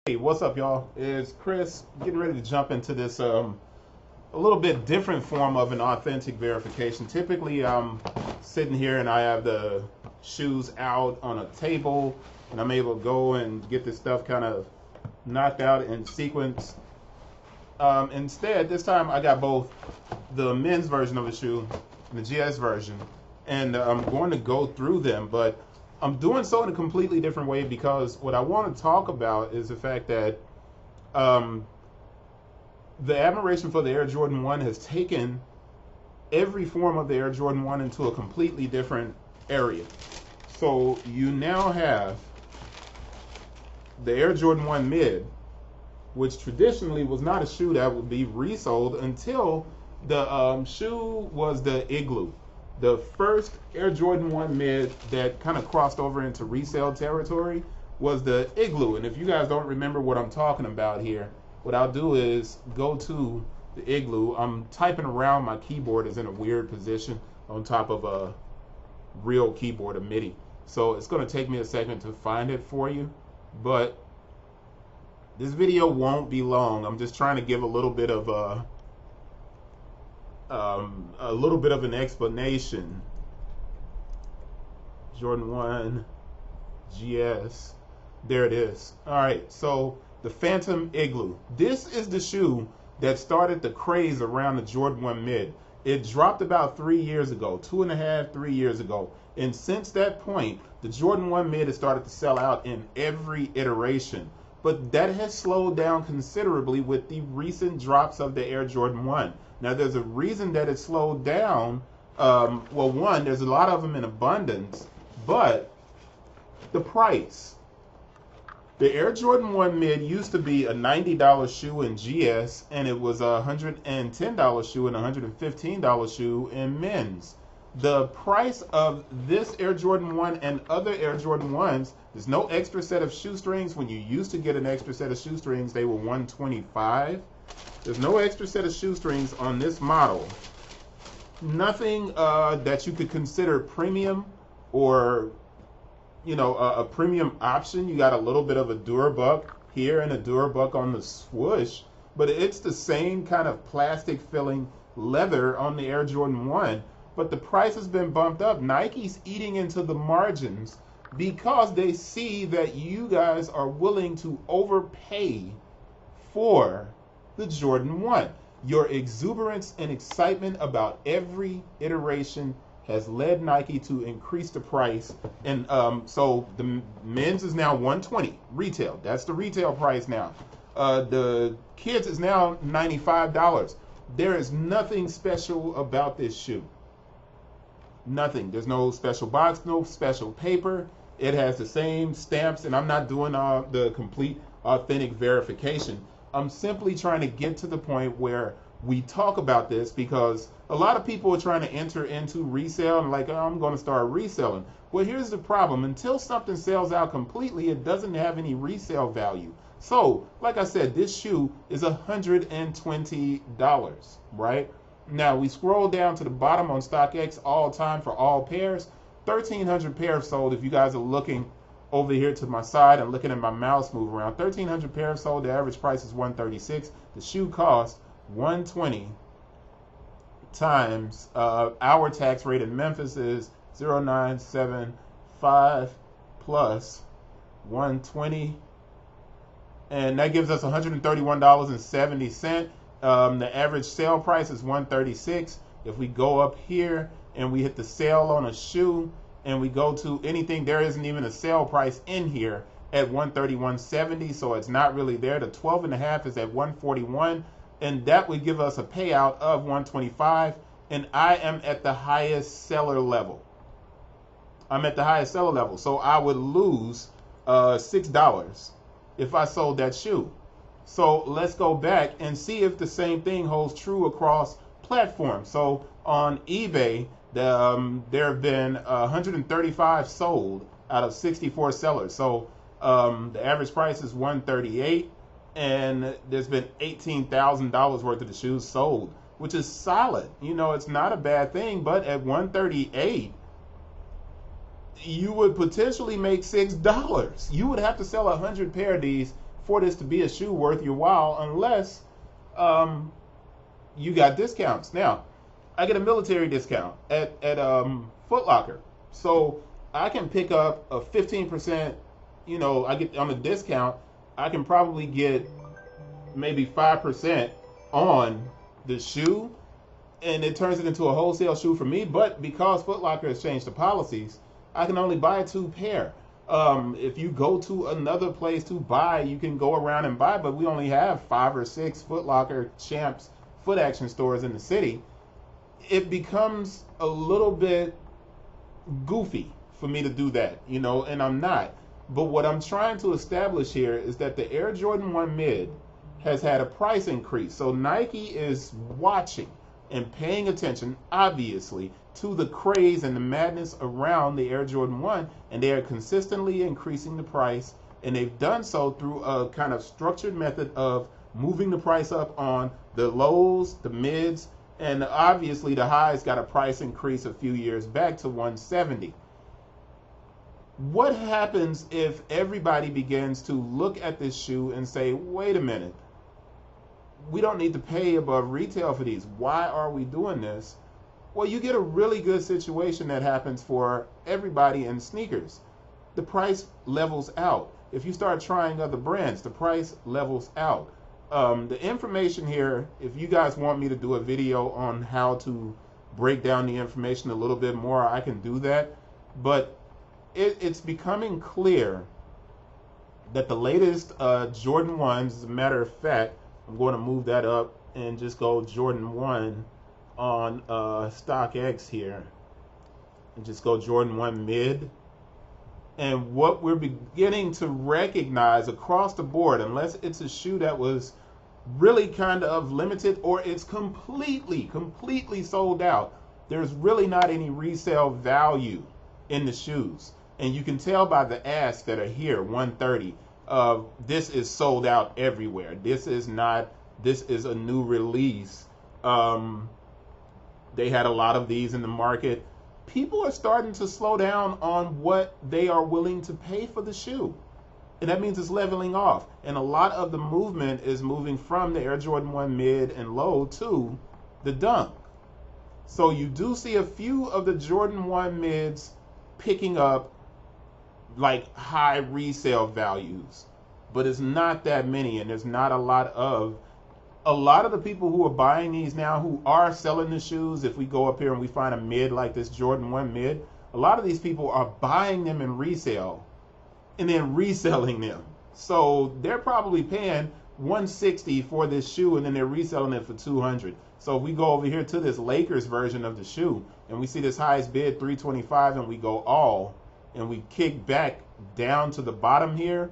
Hey, what's up, y'all? It's Chris getting ready to jump into this a little bit different form of an authentic verification. Typically, I'm sitting here and I have the shoes out on a table, and I'm able to go and get this stuff kind of knocked out in sequence. Instead, this time I got both the men's version of the shoe and the GS version, and I'm going to go through them, but I'm doing so in a completely different way because what I want to talk about is the fact that the admiration for the Air Jordan 1 has taken every form of the Air Jordan 1 into a completely different area. So you now have the Air Jordan 1 Mid, which traditionally was not a shoe that would be resold until the shoe was the Igloo. The first Air Jordan 1 Mid that kind of crossed over into resale territory was the Igloo. And if you guys don't remember what I'm talking about here, what I'll do is go to the Igloo. I'm typing around, my keyboard is in a weird position on top of a real keyboard, a MIDI. So it's going to take me a second to find it for you. But this video won't be long. I'm just trying to give a little bit of an explanation. Jordan 1 GS, there it is. All right, so the Phantom Igloo. This is the shoe that started the craze around the Jordan 1 Mid. It dropped about 3 years ago, 2.5, 3 years ago. And since that point, the Jordan 1 Mid has started to sell out in every iteration. But that has slowed down considerably with the recent drops of the Air Jordan 1. Now, there's a reason that it slowed down. Well, one, there's a lot of them in abundance, but the price. The Air Jordan 1 Mid used to be a $90 shoe in GS, and it was a $110 shoe and a $115 shoe in men's. The price of this Air Jordan 1 and other Air Jordan 1s, there's no extra set of shoestrings. When you used to get an extra set of shoestrings, they were $125. There's no extra set of shoestrings on this model. Nothing that you could consider premium or, you know, a premium option. You got a little bit of a Durabuck here and a Durabuck on the swoosh, but it's the same kind of plastic filling leather on the Air Jordan 1. But the price has been bumped up. Nike's eating into the margins because they see that you guys are willing to overpay for the Jordan 1. Your exuberance and excitement about every iteration has led Nike to increase the price. And so the men's is now $120 retail. That's the retail price now. The kids is now $95. There is nothing special about this shoe. Nothing. There's no special box, no special paper. It has the same stamps, and I'm not doing the complete authentic verification. I'm simply trying to get to the point where we talk about this because a lot of people are trying to enter into resale and like, oh, I'm going to start reselling. Well, here's the problem. Until something sells out completely, it doesn't have any resale value. So, like I said, this shoe is $120, right? Now, we scroll down to the bottom on StockX all time for all pairs. 1,300 pairs sold. If you guys are looking over here to my side and looking at my mouse move around, 1,300 pairs sold. The average price is $136. The shoe cost $120 times our tax rate in Memphis is 0.975 plus 120, and that gives us $131.70. The average sale price is $136. If we go up here and we hit the sale on a shoe and we go to anything, there isn't even a sale price in here at $131.70, so it's not really there. The 12.5 is at $141, and that would give us a payout of $125, and I am at the highest seller level. I'm at the highest seller level, so I would lose $6 if I sold that shoe. So let's go back and see if the same thing holds true across platforms. So on eBay, there have been 135 sold out of 64 sellers. So the average price is $138, and there's been $18,000 worth of the shoes sold, which is solid. You know, it's not a bad thing, but at $138, you would potentially make $6. You would have to sell 100 pair of these for this to be a shoe worth your while unless you got discounts. Now, I get a military discount at Foot Locker, so I can pick up a 15%. I get on a discount. I can probably get maybe 5% on the shoe, and it turns it into a wholesale shoe for me. But because Foot Locker has changed the policies, I can only buy 2 pair. If you go to another place to buy, you can go around and buy, but we only have 5 or 6 Foot Locker Champs Foot Action stores in the city. It becomes a little bit goofy for me to do that, and I'm not. But what I'm trying to establish here is that the Air Jordan 1 Mid has had a price increase. So Nike is watching and paying attention, obviously, to the craze and the madness around the Air Jordan 1, and they are consistently increasing the price, and they've done so through a kind of structured method of moving the price up on the lows, the mids, and obviously the highs got a price increase a few years back to 170. What happens if everybody begins to look at this shoe and say, wait a minute, we don't need to pay above retail for these. Why are we doing this? Well, you get a really good situation that happens for everybody in sneakers. The price levels out. If you start trying other brands, the price levels out. The information here, if you guys want me to do a video on how to break down the information a little bit more, I can do that. But it's becoming clear that the latest Jordan 1s, as a matter of fact, I'm going to move that up and just go Jordan 1 on StockX here. And just go Jordan 1 Mid. And what we're beginning to recognize across the board, unless it's a shoe that was really kind of limited or it's completely sold out, there's really not any resale value in the shoes. And you can tell by the asks that are here, 130. This is sold out everywhere. This is a new release. They had a lot of these in the market. People are starting to slow down on what they are willing to pay for the shoe. And that means it's leveling off. And a lot of the movement is moving from the Air Jordan 1 Mid and Low to the Dunk. So you do see a few of the Jordan 1 Mids picking up like high resale values, but it's not that many, and there's not a lot of the people who are buying these now who are selling the shoes. If we go up here and we find a mid like this Jordan 1 Mid, a lot of these people are buying them in resale and then reselling them. So they're probably paying $160 for this shoe and then they're reselling it for $200. So if we go over here to this Lakers version of the shoe and we see this highest bid $325 and we go all and we kick back down to the bottom here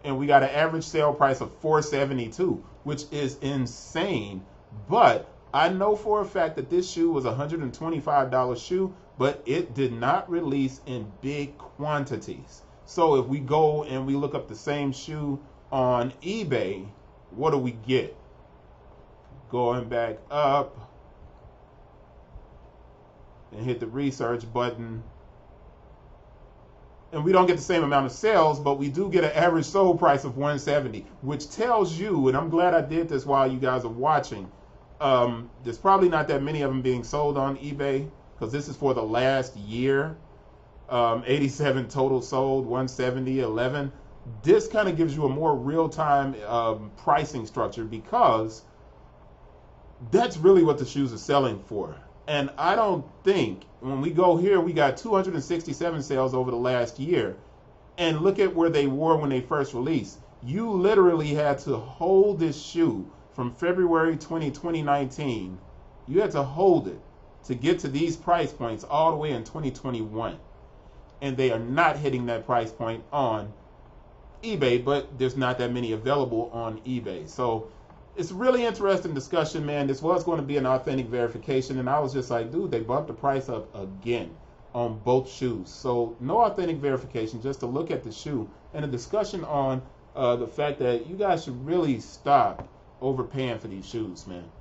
and we got an average sale price of $472, which is insane. But I know for a fact that this shoe was a $125 shoe, but it did not release in big quantities. So if we go and we look up the same shoe on eBay, what do we get? Going back up and hit the research button. And we don't get the same amount of sales, but we do get an average sold price of $170, which tells you, and I'm glad I did this while you guys are watching, there's probably not that many of them being sold on eBay, because this is for the last year. 87 total sold, 170, 11. This kind of gives you a more real-time pricing structure, because that's really what the shoes are selling for. And I don't think, when we go here, we got 267 sales over the last year. And look at where they were when they first released. You literally had to hold this shoe from February 2019. You had to hold it to get to these price points all the way in 2021. And they are not hitting that price point on eBay, but there's not that many available on eBay. So it's a really interesting discussion, man. This was going to be an authentic verification, and I was just like, dude, they bumped the price up again on both shoes. So no authentic verification, just to look at the shoe and a discussion on the fact that you guys should really stop overpaying for these shoes, man.